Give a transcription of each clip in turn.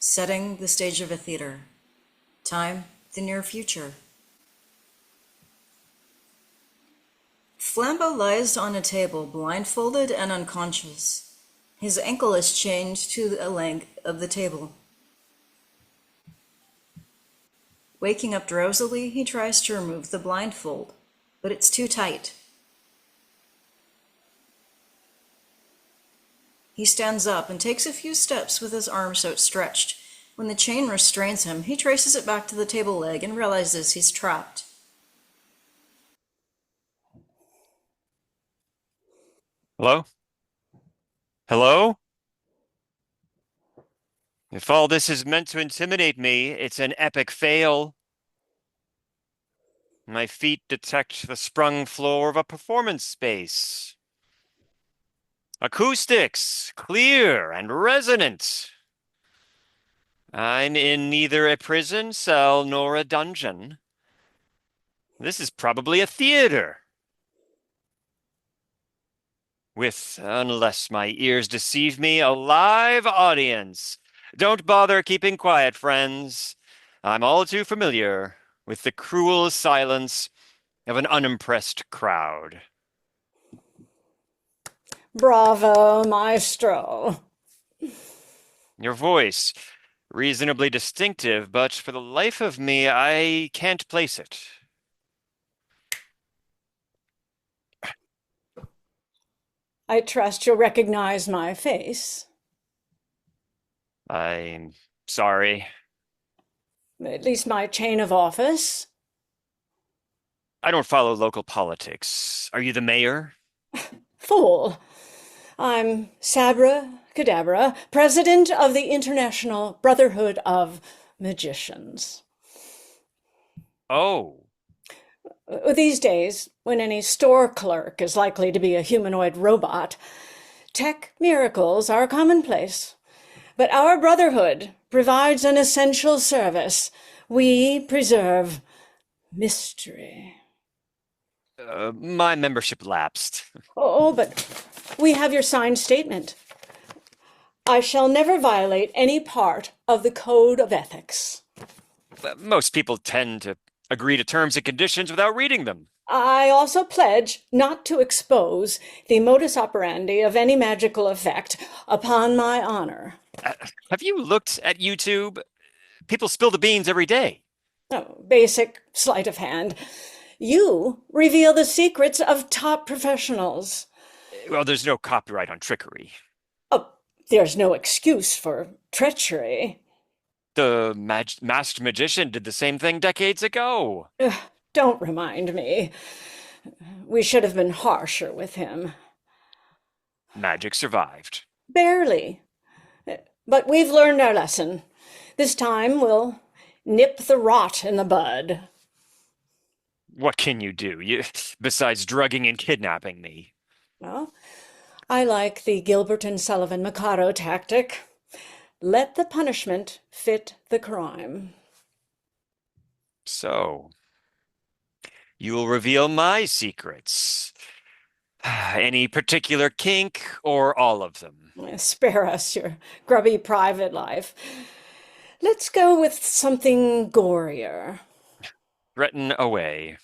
Setting the stage of a theater. Time, the near future. Flambeau lies on a table, blindfolded and unconscious. His ankle is chained to the leg of the table. Waking up drowsily, he tries to remove the blindfold, but it's too tight. He stands up and takes a few steps with his arms outstretched. When the chain restrains him, he traces it back to the table leg and realizes he's trapped. Hello? Hello? If all this is meant to intimidate me, it's an epic fail. My feet detect the sprung floor of a performance space. Acoustics, clear and resonant. I'm in neither a prison cell nor a dungeon. This is probably a theater. With, unless my ears deceive me, a live audience. Don't bother keeping quiet, friends. I'm all too familiar with the cruel silence of an unimpressed crowd. Bravo, maestro. Your voice, reasonably distinctive, but for the life of me, I can't place it. I trust you'll recognize my face. I'm sorry. At least my chain of office. I don't follow local politics. Are you the mayor? Fool. I'm Sabra Cadabra, president of the International Brotherhood of Magicians. Oh, These days, when any store clerk is likely to be a humanoid robot, tech miracles are commonplace. But our brotherhood provides an essential service. We preserve mystery. my membership lapsed. Oh, but we have your signed statement. I shall never violate any part of the code of ethics. Most people tend to agree to terms and conditions without reading them. I also pledge not to expose the modus operandi of any magical effect upon my honor. Uh, have you looked at YouTube? People spill the beans every day. Oh, basic sleight of hand. You reveal the secrets of top professionals. Well, there's no copyright on trickery. Oh, there's no excuse for treachery. The masked magician did the same thing decades ago. Ugh, don't remind me. We should have been harsher with him. Magic survived. Barely. But we've learned our lesson. This time we'll nip the rot in the bud. What can you do, besides drugging and kidnapping me? Well, I like the Gilbert and Sullivan Mikado tactic. Let the punishment fit the crime. So, you will reveal my secrets. Any particular kink or all of them? Spare us your grubby private life. Let's go with something gorier. Threaten away.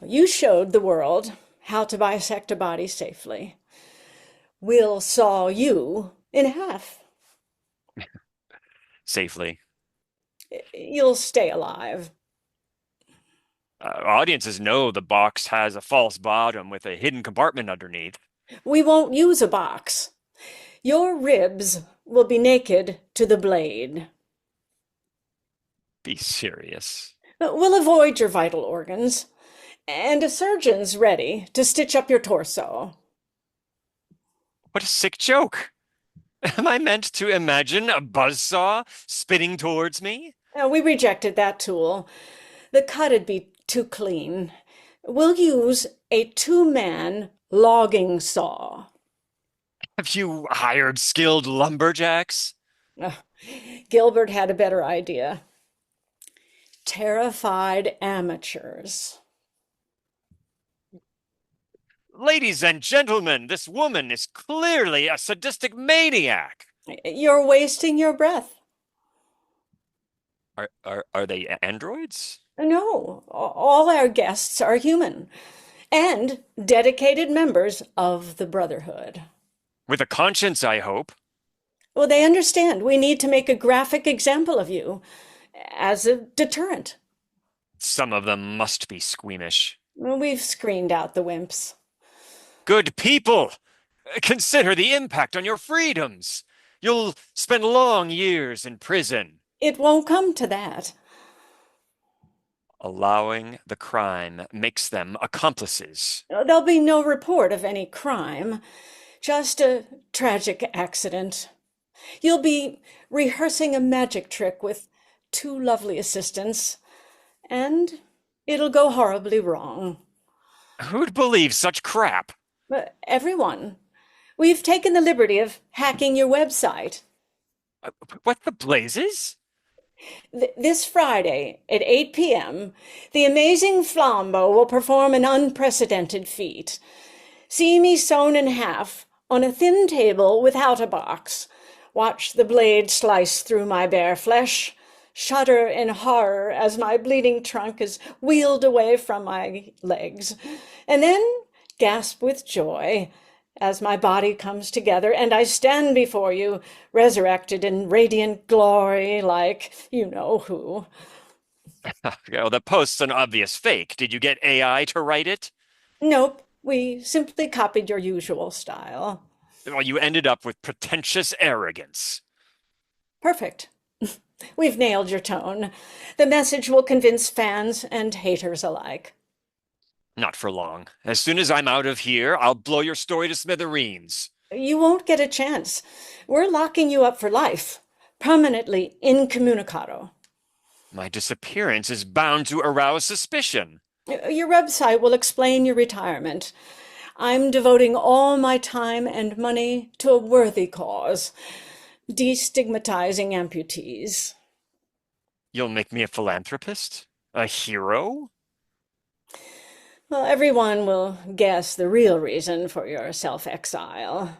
You showed the world how to bisect a body safely. We'll saw you in half. Safely. You'll stay alive. Audiences know the box has a false bottom with a hidden compartment underneath. We won't use a box. Your ribs will be naked to the blade. Be serious. We'll avoid your vital organs, and a surgeon's ready to stitch up your torso. What a sick joke. Am I meant to imagine a buzzsaw spinning towards me? We rejected that tool. The cut'd be too clean. We'll use a two-man logging saw. Have you hired skilled lumberjacks? Uh, Gilbert had a better idea. Terrified amateurs. Ladies and gentlemen, this woman is clearly a sadistic maniac. You're wasting your breath. Are they androids? No, all our guests are human and dedicated members of the Brotherhood. With a conscience, I hope. Well, they understand we need to make a graphic example of you as a deterrent. Some of them must be squeamish. Well, we've screened out the wimps. Good people! Consider the impact on your freedoms. You'll spend long years in prison. It won't come to that. Allowing the crime makes them accomplices. There'll be no report of any crime, just a tragic accident. You'll be rehearsing a magic trick with two lovely assistants, and it'll go horribly wrong. Who'd believe such crap? But everyone. We've taken the liberty of hacking your website. What the blazes? This Friday at 8 p.m., the amazing Flambeau will perform an unprecedented feat. See me sewn in half on a thin table without a box. Watch the blade slice through my bare flesh. Shudder in horror as my bleeding trunk is wheeled away from my legs. And then gasp with joy as my body comes together and I stand before you, resurrected in radiant glory like you know who. Well, the post's an obvious fake. Did you get AI to write it? Nope, we simply copied your usual style. Well, you ended up with pretentious arrogance. Perfect. We've nailed your tone. The message will convince fans and haters alike. Not for long. As soon as I'm out of here, I'll blow your story to smithereens. You won't get a chance. We're locking you up for life, permanently incommunicado. My disappearance is bound to arouse suspicion. Your website will explain your retirement. I'm devoting all my time and money to a worthy cause, destigmatizing amputees. You'll make me a philanthropist? A hero? Well, everyone will guess the real reason for your self-exile.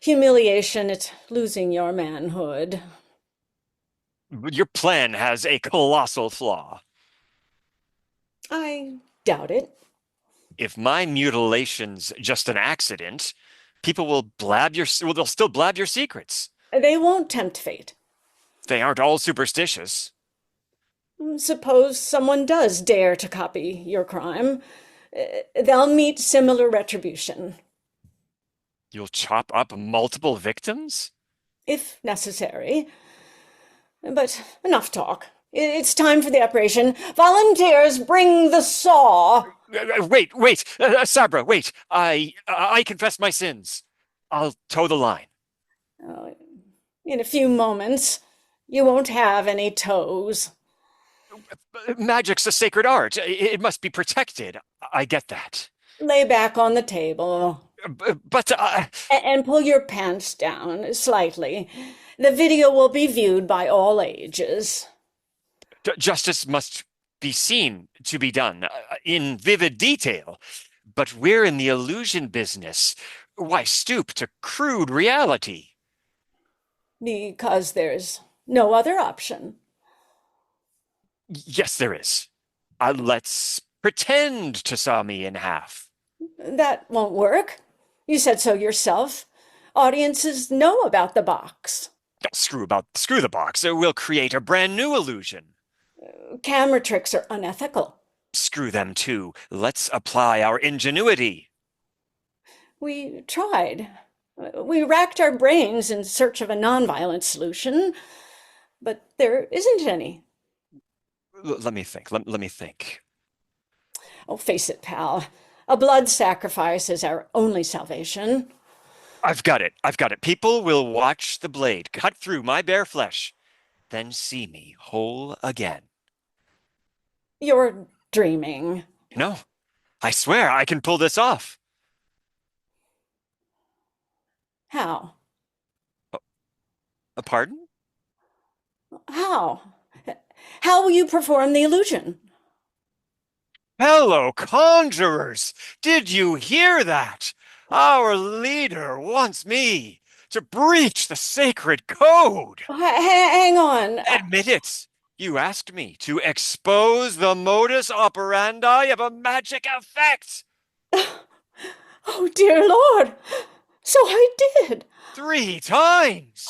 Humiliation at losing your manhood. Your plan has a colossal flaw. I doubt it. If my mutilation's just an accident, people will they'll still blab your secrets. They won't tempt fate. They aren't all superstitious. Suppose someone does dare to copy your crime. They'll meet similar retribution. You'll chop up multiple victims? If necessary. But enough talk. It's time for the operation. Volunteers, bring the saw. Wait, Sabra, wait. I confess my sins. I'll toe the line. In a few moments, you won't have any toes. Magic's a sacred art. It must be protected. I get that. Lay back on the table. But And pull your pants down slightly. The video will be viewed by all ages. Justice must be seen to be done in vivid detail. But we're in the illusion business. Why stoop to crude reality? Because there's no other option. Yes, there is. Let's pretend to saw me in half. That won't work. You said so yourself. Audiences know about the box. Screw the box. We'll create a brand new illusion. Camera tricks are unethical. Screw them too. Let's apply our ingenuity. We tried. We racked our brains in search of a nonviolent solution, but there isn't any. Let me think. Let me think. Oh, face it, pal. A blood sacrifice is our only salvation. I've got it. People will watch the blade cut through my bare flesh, then see me whole again. You're dreaming. No, I swear I can pull this off. How? Pardon? How? How will you perform the illusion? Hello, conjurers! Did you hear that? Our leader wants me to breach the sacred code. Hang on. Admit it. You asked me to expose the modus operandi of a magic effect. Oh, dear Lord. So I did. 3 times.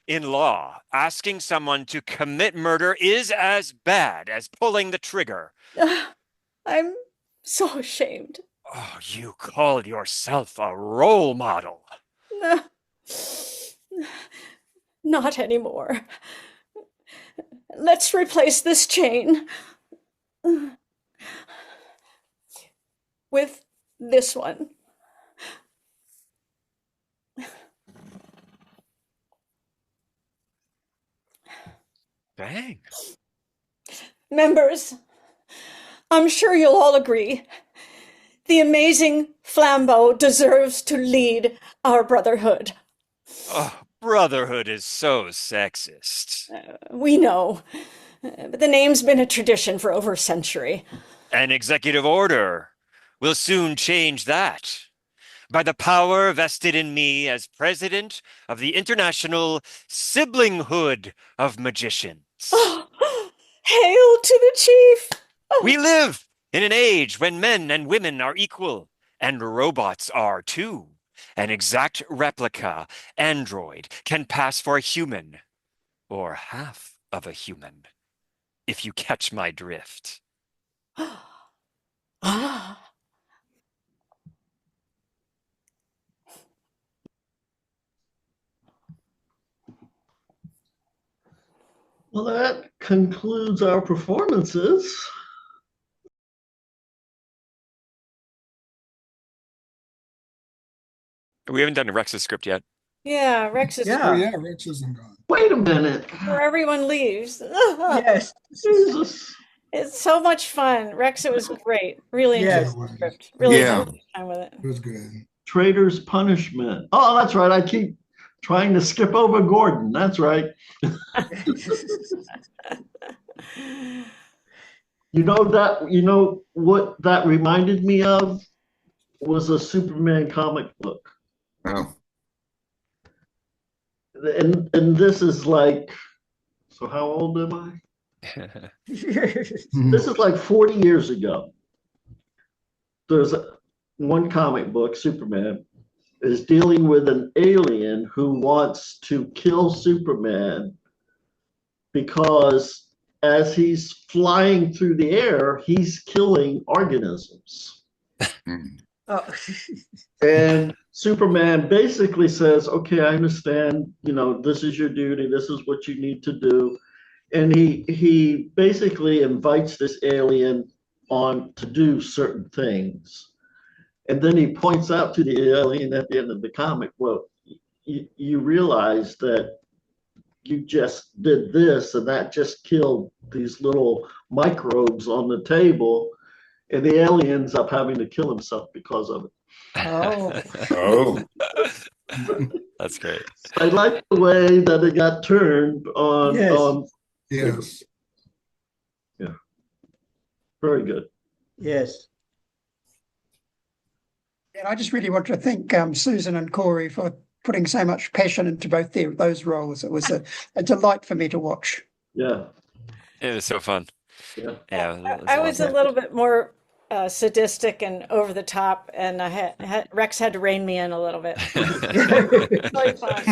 In law, asking someone to commit murder is as bad as pulling the trigger. I'm so ashamed. Oh, you call yourself a role model. Not anymore. Let's replace this chain with this one. Bang. Members, I'm sure you'll all agree. The amazing Flambeau deserves to lead our brotherhood. Oh, brotherhood is so sexist. We know, but the name's been a tradition for over a century. An executive order will soon change that. By the power vested in me as president of the International Siblinghood of Magicians. Oh, hail to the chief! Oh. We live in an age when men and women are equal, and robots are too. An exact replica android can pass for a human, or half of a human, if you catch my drift. Ah. Well, that concludes our performances. We haven't done Rex's script yet. Yeah, Rex is Oh yeah, Rex isn't gone. Wait a minute. where everyone leaves. Yes. Jesus. It's so much fun. Rex, it was great. Really Yes. enjoyed the script. Really Yeah. enjoyed time with it. It was good. Traitor's punishment. Oh, that's right. I keep trying to skip over Gordon. That's right. You know what that reminded me of was a Superman comic book. Oh. And this is like, so how old am I? This is like 40 years ago. There's one comic book, Superman, is dealing with an alien who wants to kill Superman because as he's flying through the air, he's killing organisms. Oh. And Superman basically says, okay, I understand, this is your duty, this is what you need to do. And he basically invites this alien on to do certain things. And then he points out to the alien at the end of the comic, well, you realize that you just did this and that just killed these little microbes on the table. And the alien ends up having to kill himself because of it. Oh. Oh. That's great. I like the way that it got turned on. Yes. Yes. Yeah. Very good. Yes. And I just really want to thank Susan and Corey for putting so much passion into both those roles. It was a delight for me to watch. Yeah. It was so fun. Yeah. Yeah, I was a little bit more sadistic and over the top, and Rex had to rein me in a little bit. Really fun.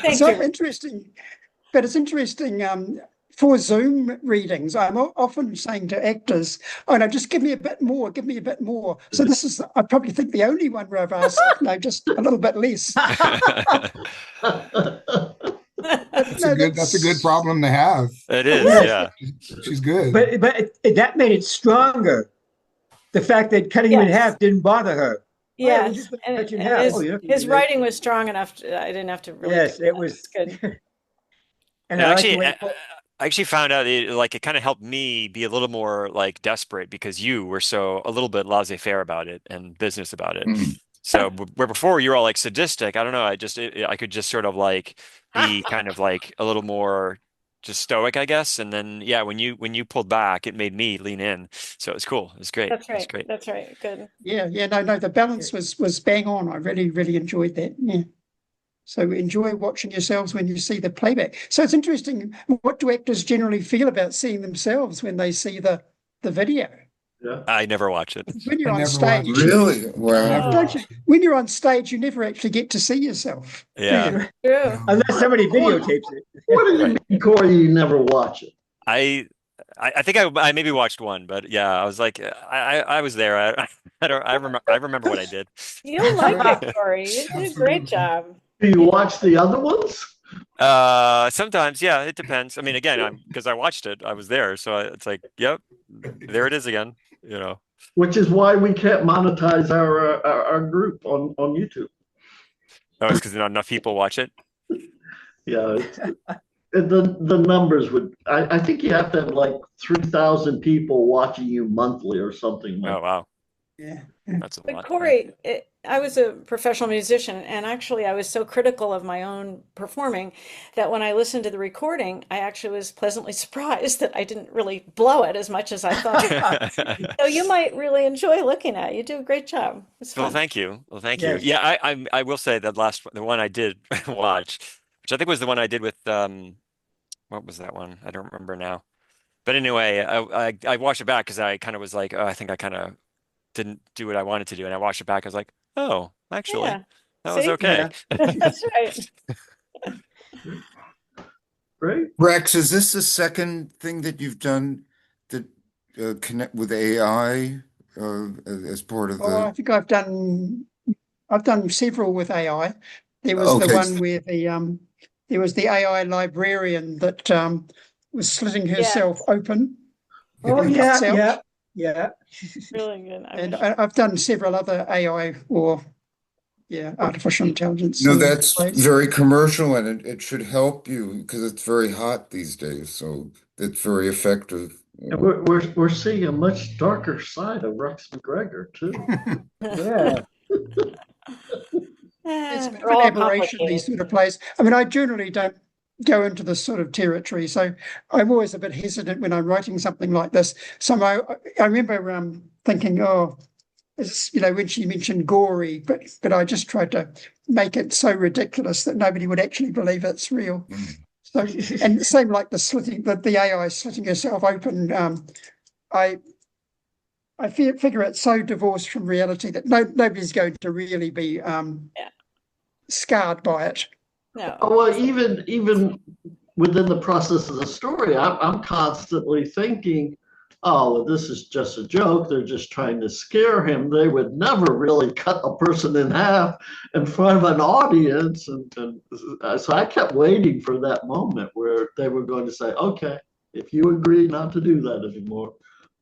Thank So you. interesting, but it's interesting. For Zoom readings, I'm often saying to actors, "Oh no, just give me a bit more, give me a bit more." So this is, I probably think, the only one where I've asked, no, just a little bit less. That's a good problem to have. It is, Yes. yeah. She's good. But that made it stronger. The fact that cutting you in Yes. half didn't bother her. Yeah, we just and, cut you in and half. his, Oh, yeah. his writing was strong enough. I didn't have to really. Yes, do it that. was It's good. And And I like actually, the way I actually found out it kind of helped me be a little more like desperate because you were so a little bit laissez-faire about it and business about it. So where before you were all like sadistic, I don't know. I could just sort of like be kind of like a little more just stoic, I guess. And then yeah, when you pulled back, it made me lean in. So it was cool. It was great. That's It was right. great. That's right. Good. Yeah, no, the balance was bang on. I really, really enjoyed that. Yeah. So enjoy watching yourselves when you see the playback. So it's interesting, what do actors generally feel about seeing themselves when they see the video? Yeah. I never watch it. When you're I on never stage, watched Really? Wow. Never don't you? watched it. When you're on stage, you never actually get to see yourself. Do Yeah. you? True. No. Unless somebody videotapes it. What do you Right. mean, Corey, you never watch it? I think I maybe watched one, but yeah, I was like, I was there. I remember what I did. You like it, Corey. You did a great Absolutely. job. Do you watch the other ones? Sometimes, yeah, it depends. I mean, again, because I watched it, I was there, so it's like, yep, there it is again. You know. Which is why we can't monetize our group on YouTube. Oh, it's because not enough people watch it. Yeah, the numbers would. I think you have to have like 3,000 people watching you monthly or something like. Oh, wow, Yeah. that's a But lot. Corey, I was a professional musician, and actually, I was so critical of my own performing that when I listened to the recording, I actually was pleasantly surprised that I didn't really blow it as much as I thought. So you might really enjoy looking at it. You do a great job. It's Well, fun. thank you. Well, thank you. Yes. Yeah, I will say that the one I did watch, which I think was the one I did with what was that one? I don't remember now. But anyway, I watched it back because I kind of was like, oh, I think I kind of didn't do what I wanted to do, and I watched it back. I was like, oh, actually, Yeah. that was See? okay. That's right. Right? Rex, is this the second thing that you've done that connect with AI as part of Oh, I the? think I've done several with AI. There was the Okay. one where there was the AI librarian that was slitting herself open. Oh, and yeah, cuts out. yeah, yeah. Really good. And I've done several other AI or artificial intelligence. No, and that's plays. very commercial, and it should help you because it's very hot these days. So it's very effective. And we're seeing a much darker side of Rex McGregor too. Yeah. It's a bit of They're an all aberration, these complicated. sort of plays. I mean, I generally don't go into this sort of territory, so I'm always a bit hesitant when I'm writing something like this. So I remember thinking, oh, it's, when she mentioned gory, but I just tried to make it so ridiculous that nobody would actually believe it's real. So, and same like the AI slitting herself open. I figure it's so divorced from reality that nobody's going to really be scarred by it. No. Oh, well, even within the process of the story, I'm constantly thinking, oh, well, this is just a joke. They're just trying to scare him. They would never really cut a person in half in front of an audience. And so I kept waiting for that moment where they were going to say, okay, if you agree not to do that anymore,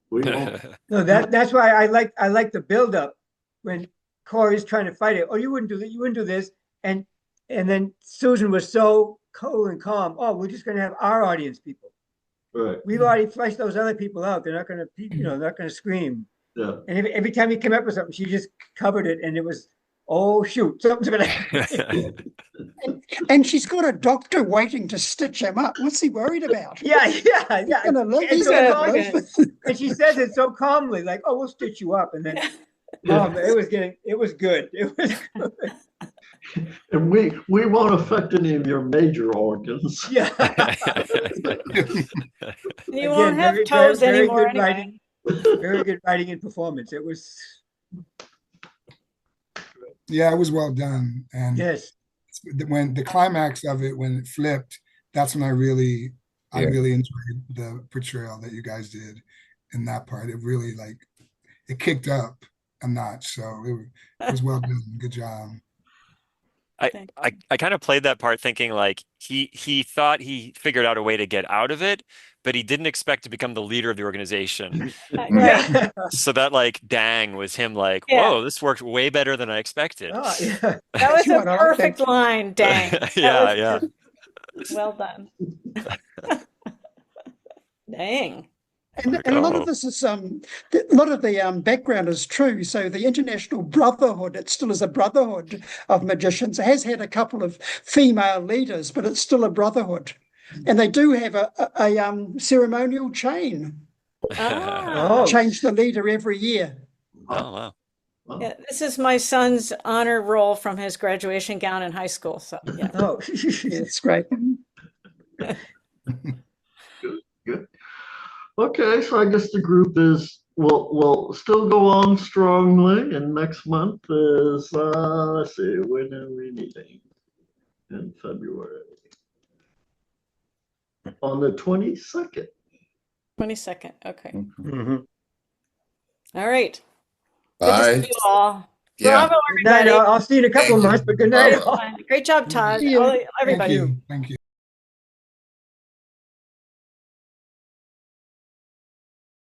we won't. No, that's why I like the buildup when Corey's trying to fight it. Oh, you wouldn't do that. You wouldn't do this. And then Susan was so cool and calm. Oh, we're just going to have our audience people. Right. We've already fleshed those other people out. They're not going to, not going to scream. Yeah. And every time he came up with something, she just covered it, and it was, oh shoot, something's going to happen. And she's got a doctor waiting to stitch him up. What's he worried about? Yeah. He's gonna live. And, He's so gonna calm, live. and she says it so calmly, like, "Oh, we'll stitch you up," and then, it was good. It was good. And we won't affect any of your major organs. Yeah. You won't have toes anymore good anyway. writing. Very good writing and performance. It was, Yeah, it was well done. And yes. when the climax of it, when it flipped, that's when I really enjoyed the portrayal that you guys did in that part. It really it kicked up a notch. So it was well done. Good job. I kind of played that part thinking like he thought he figured out a way to get out of it, but he didn't expect to become the leader of the organization. Right. So that dang was him like, Yeah. whoa, this worked way better than I expected. Oh, yeah. That was That's what a I perfect think. line, dang. Yeah. Well done. Dang. And a lot of this is a lot of the background is true. So the International Brotherhood, it still is a brotherhood of magicians. It has had a couple of female leaders, but it's still a brotherhood. And they do have a ceremonial chain. Ah. Oh. Change the leader every year. Oh wow. Wow. Yeah, this is my son's honor roll from his graduation gown in high school. So yeah. Oh, It's great. Good. Okay, so I guess the group is will still go on strongly, and next month is let's see, when are we meeting? In February. On the 22nd. 22nd. Okay. mhm. All right. Good to Bye. see you all. Yeah. Bravo, Good night. everybody. I'll see you in a couple of months, but good night. Bravo. all. Great job, Todd. See you. Everybody. Thank you.